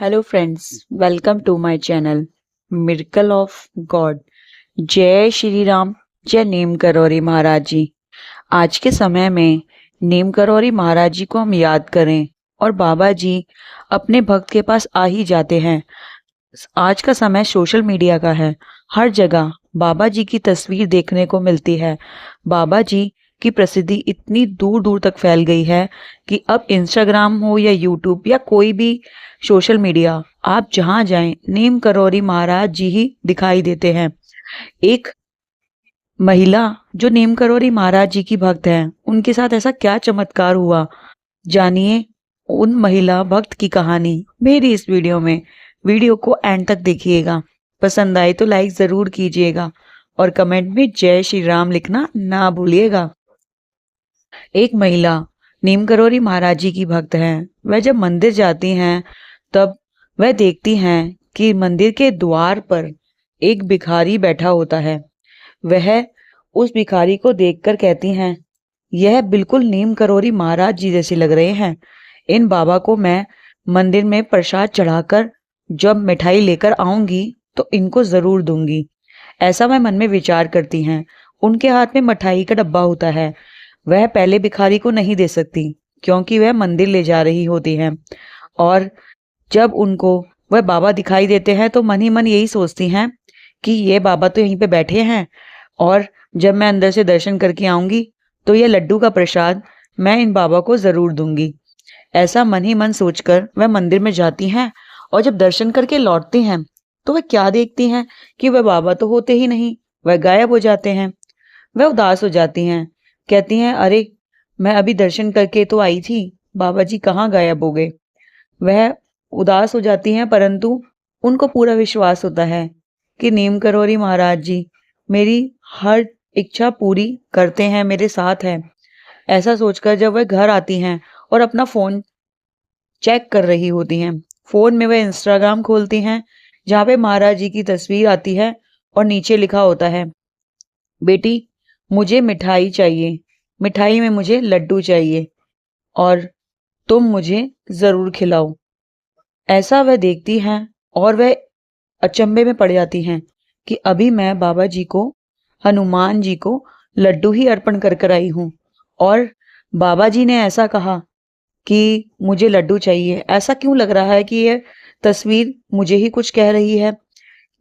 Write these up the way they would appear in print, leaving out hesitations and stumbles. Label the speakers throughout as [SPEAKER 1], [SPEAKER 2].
[SPEAKER 1] Hello friends, welcome to my channel miracle of God. जय श्री राम, जय नीम करौरी महाराज जी। आज के समय में नीम करौरी महाराज जी को हम याद करें और बाबा जी अपने भक्त के पास आ ही जाते हैं। आज का समय सोशल मीडिया का है। हर जगह बाबा जी की तस्वीर देखने को मिलती है। बाबा जी की प्रसिद्धि इतनी दूर दूर तक फैल गई है कि अब इंस्टाग्राम हो या यूट्यूब या कोई भी सोशल मीडिया, आप जहां जाएं नीम करौरी महाराज जी ही दिखाई देते हैं। एक महिला जो नीम करौरी महाराज जी की भक्त है, उनके साथ ऐसा क्या चमत्कार हुआ, जानिए उन महिला भक्त की कहानी मेरी इस वीडियो में। वीडियो को एंड तक देखिएगा। पसंद आए तो लाइक जरूर कीजिएगा और कमेंट में जय श्री राम लिखना ना भूलिएगा। एक महिला नीम करौरी महाराज जी की भक्त हैं। वह जब मंदिर जाती हैं तब वह देखती हैं कि मंदिर के द्वार पर एक भिखारी बैठा होता है। वह उस भिखारी को देखकर कहती हैं, यह बिल्कुल नीम करौरी महाराज जी जैसे लग रहे हैं। इन बाबा को मैं मंदिर में प्रसाद चढ़ाकर जब मिठाई लेकर आऊंगी तो इनको जरूर दूंगी। ऐसा वह मन में विचार करती हैं। उनके हाथ में मिठाई का डब्बा होता है। वह पहले भिखारी को नहीं दे सकती क्योंकि वह मंदिर ले जा रही होती हैं। और जब उनको वह बाबा दिखाई देते हैं तो मन ही मन यही सोचती हैं कि ये बाबा तो यहीं पे बैठे हैं और जब मैं अंदर से दर्शन करके आऊंगी तो ये लड्डू का प्रसाद मैं इन बाबा को जरूर दूंगी। ऐसा मन ही मन सोचकर वह मंदिर में जाती हैं और जब दर्शन करके लौटती हैं तो वह क्या देखती हैं कि वह बाबा तो होते ही नहीं, वह गायब हो जाते हैं। वह उदास हो जाती हैं, कहती हैं, अरे मैं अभी दर्शन करके तो आई थी, बाबा जी कहाँ गायब हो गए। वह उदास हो जाती हैं, परंतु उनको पूरा विश्वास होता है कि नीम करौरी महाराज जी मेरी हर इच्छा पूरी करते हैं, मेरे साथ है। ऐसा सोचकर जब वह घर आती हैं और अपना फोन चेक कर रही होती हैं, फोन में वह इंस्टाग्राम खोलती हैं जहाँ पे महाराज जी की तस्वीर आती है और नीचे लिखा होता है, बेटी मुझे मिठाई चाहिए, मिठाई में मुझे लड्डू चाहिए और तुम मुझे जरूर खिलाओ। ऐसा वह देखती हैं और वह अचंभे में पड़ जाती हैं कि अभी मैं बाबा जी को, हनुमान जी को लड्डू ही अर्पण कर कर आई हूँ और बाबा जी ने ऐसा कहा कि मुझे लड्डू चाहिए। ऐसा क्यों लग रहा है कि यह तस्वीर मुझे ही कुछ कह रही है।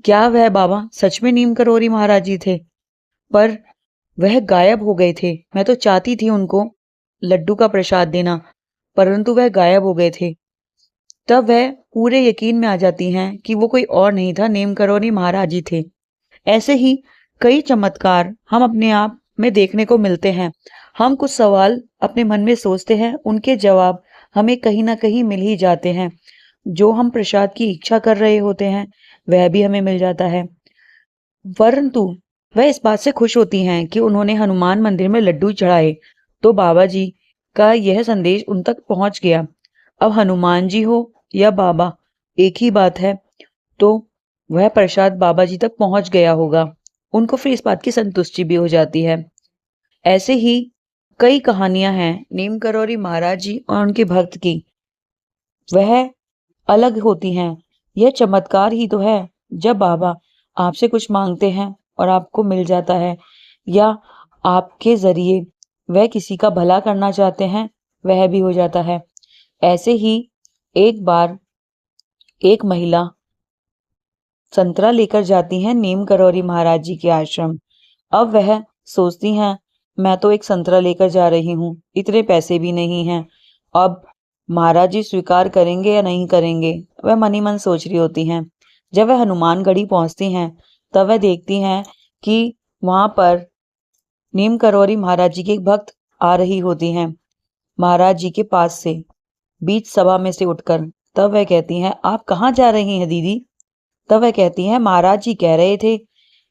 [SPEAKER 1] क्या वह बाबा सच में नीम करौरी महाराज जी थे? पर वह गायब हो गए थे। मैं तो चाहती थी उनको लड्डू का प्रसाद देना, परंतु वह गायब हो गए थे। तब वह पूरे यकीन में आ जाती हैं कि वो कोई और नहीं था, नीम करौरी महाराज जी थे। ऐसे ही कई चमत्कार हम अपने आप में देखने को मिलते हैं। हम कुछ सवाल अपने मन में सोचते हैं, उनके जवाब हमें कहीं ना कहीं मिल ही जाते हैं। जो हम प्रसाद की इच्छा कर रहे होते हैं वह भी हमें मिल जाता है। परंतु वह इस बात से खुश होती हैं कि उन्होंने हनुमान मंदिर में लड्डू चढ़ाए तो बाबा जी का यह संदेश उन तक पहुंच गया। अब हनुमान जी हो या बाबा, एक ही बात है, तो वह प्रसाद बाबा जी तक पहुंच गया होगा। उनको फिर इस बात की संतुष्टि भी हो जाती है। ऐसे ही कई कहानियां हैं नीम करौरी महाराज जी और उनके भक्त की, वह अलग होती हैं। यह चमत्कार ही तो है जब बाबा आपसे कुछ मांगते हैं और आपको मिल जाता है, या आपके जरिए वह किसी का भला करना चाहते हैं, वह भी हो जाता है। ऐसे ही एक बार एक महिला संतरा लेकर जाती हैं नीम करौरी महाराज जी के आश्रम। अब वह सोचती हैं, मैं तो एक संतरा लेकर जा रही हूँ, इतने पैसे भी नहीं हैं, अब महाराज जी स्वीकार करेंगे या नहीं करेंगे, वह मन ही मन सोच रही होती हैं। जब वह हनुमानगढ़ी पहुंचती हैं तब वह देखती हैं कि वहां पर नीम करौरी महाराज जी के एक भक्त आ रही होती हैं महाराज जी के पास से, बीच सभा में से उठकर। तब वह कहती हैं, आप कहाँ जा रही हैं दीदी? तब वह कहती हैं, महाराज जी कह रहे थे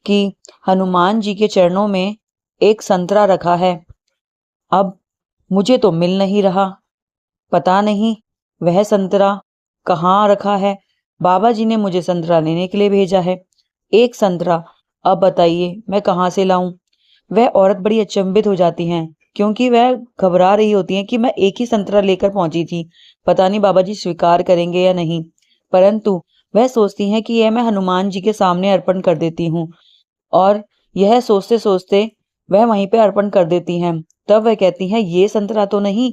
[SPEAKER 1] कि हनुमान जी के चरणों में एक संतरा रखा है, अब मुझे तो मिल नहीं रहा, पता नहीं वह संतरा कहाँ रखा है। बाबा जी ने मुझे संतरा लेने के लिए भेजा है, एक संतरा, अब बताइए मैं कहाँ से लाऊं। वह औरत बड़ी अचंभित हो जाती हैं क्योंकि वह घबरा रही होती हैं कि मैं एक ही संतरा लेकर पहुंची थी, पता नहीं बाबा जी स्वीकार करेंगे या नहीं। परंतु वह सोचती हैं कि यह मैं हनुमान जी के सामने अर्पण कर देती हूँ, और यह सोचते सोचते वह वहीं पे अर्पण कर देती हैं। तब वह कहती हैं ये संतरा तो नहीं।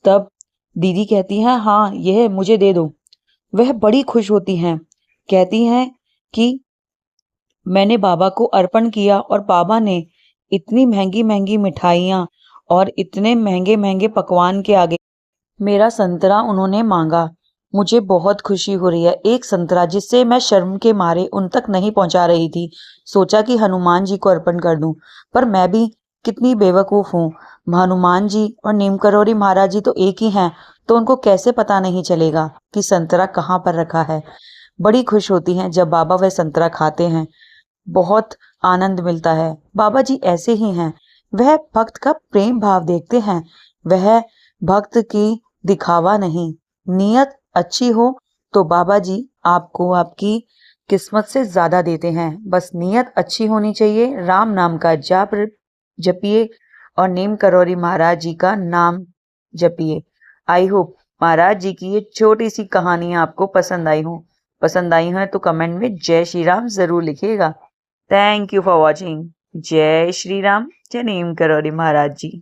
[SPEAKER 1] तब दीदी कहती हैं हाँ यह मुझे दे दो। वह बड़ी खुश होती हैं, कहती हैं कि मैंने बाबा को अर्पण किया और बाबा ने इतनी महंगी महंगी मिठाइयाँ और इतने महंगे महंगे पकवान के आगे मेरा संतरा उन्होंने मांगा। मुझे बहुत खुशी हो रही है। एक संतरा जिससे मैं शर्म के मारे उन तक नहीं पहुंचा रही थी, सोचा कि हनुमान जी को अर्पण कर दूं। पर मैं भी कितनी बेवकूफ हूँ। हनुमान जी और नीम करोरी महाराज जी तो एक ही हैं, तो उनको कैसे पता नहीं चलेगा कि संतरा कहाँ पर रखा है। बड़ी खुश होती हैं जब बाबा वह संतरा खाते हैं। बहुत आनंद मिलता है। बाबा जी ऐसे ही हैं। वह भक्त का प्रेम भाव देखते हैं। वह भक्त की दिखावा नहीं, नियत अच्छी हो तो बाबा जी आपको आपकी किस्मत से ज्यादा देते हैं। बस नियत अच्छी होनी चाहिए। राम नाम का जाप जपिए और नीम करोरी महाराज जी का नाम जपिए। आई होप महाराज जी की ये छोटी सी कहानी आपको पसंद आई हो। पसंद आई है तो कमेंट में जय श्री राम जरूर लिखिएगा। Thank you for watching. जय श्री राम। जय नीम करोरी महाराज जी।